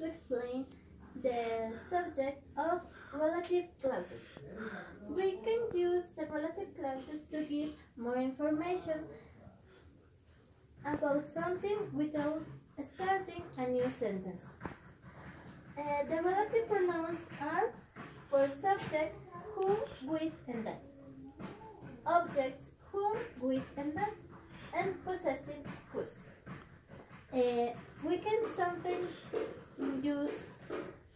to explain the subject of relative clauses. We can use the relative clauses to give more information about something without starting a new sentence. The relative pronouns are for subjects whom, which, and that. Objects whom, which, and that. And possessive whose. We can sometimes use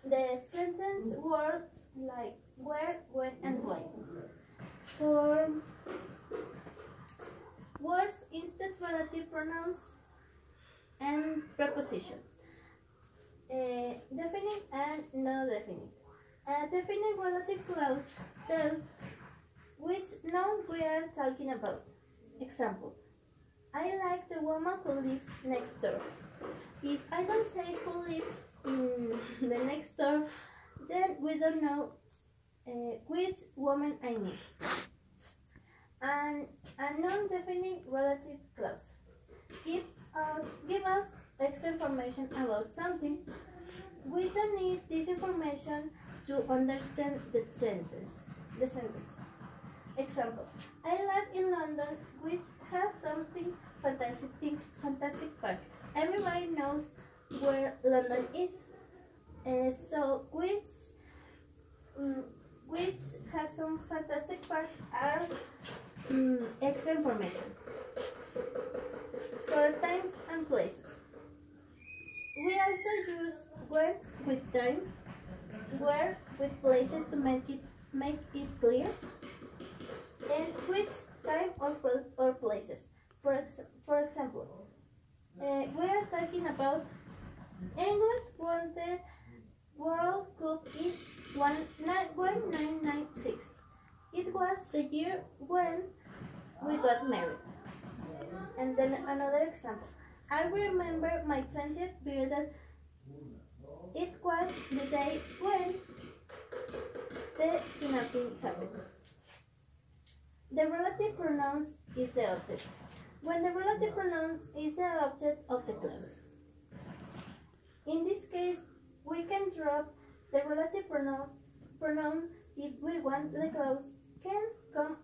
the sentence word like where, when, and why. For words instead relative pronouns and preposition. Definite and no definite. A definite relative clause tells which noun we are talking about. Example: I like the woman who lives next door. If I don't say who lives in the next door, then we don't know which woman I mean. And a non-definite relative clause give us extra information about something. We don't need this information to understand the sentence. Example: I live in London, which has something fantastic park. Everybody knows where London is. So which has some fantastic park are extra information. For times and places, we also use when with times, where with places to make it clear, and which time or places. For example, we are talking about England won the World Cup in 1996. It was the year when we got married. And then another example: I remember my 20th birthday. It was the day when the synaptic happens. The relative pronouns is the object. When the relative pronoun is the object of the clause. In this case, we can drop the relative pronoun if we want the clause can come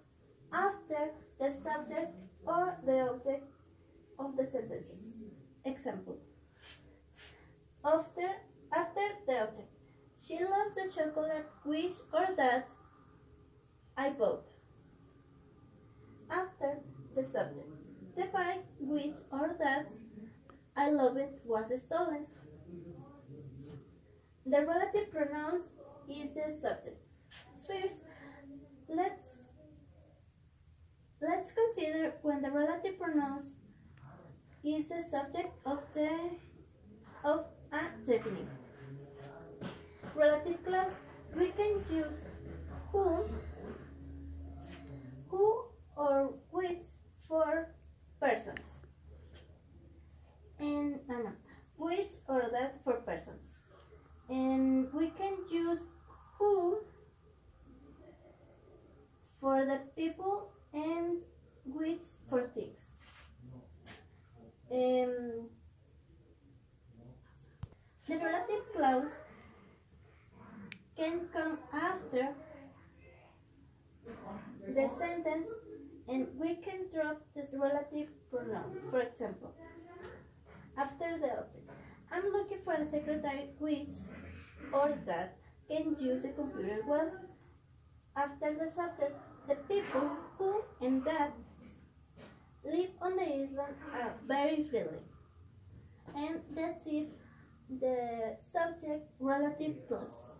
after the subject or the object of the sentences. Example: after the object. She loves the chocolate which or that I bought. After the subject. The bike which or that I love it was stolen. The relative pronouns is the subject. First, let's consider when the relative pronouns is the subject of a definite relative clause. We can use who or which for persons, and which or that for persons. And we can use who for the people and which for things. The relative clause can come after the sentence, and we can drop this relative pronoun. For example, after the object. I'm looking for a secretary which or that can use the computer well. After the subject, the people who and that live on the island are very friendly. And that's it, the subject relative clauses.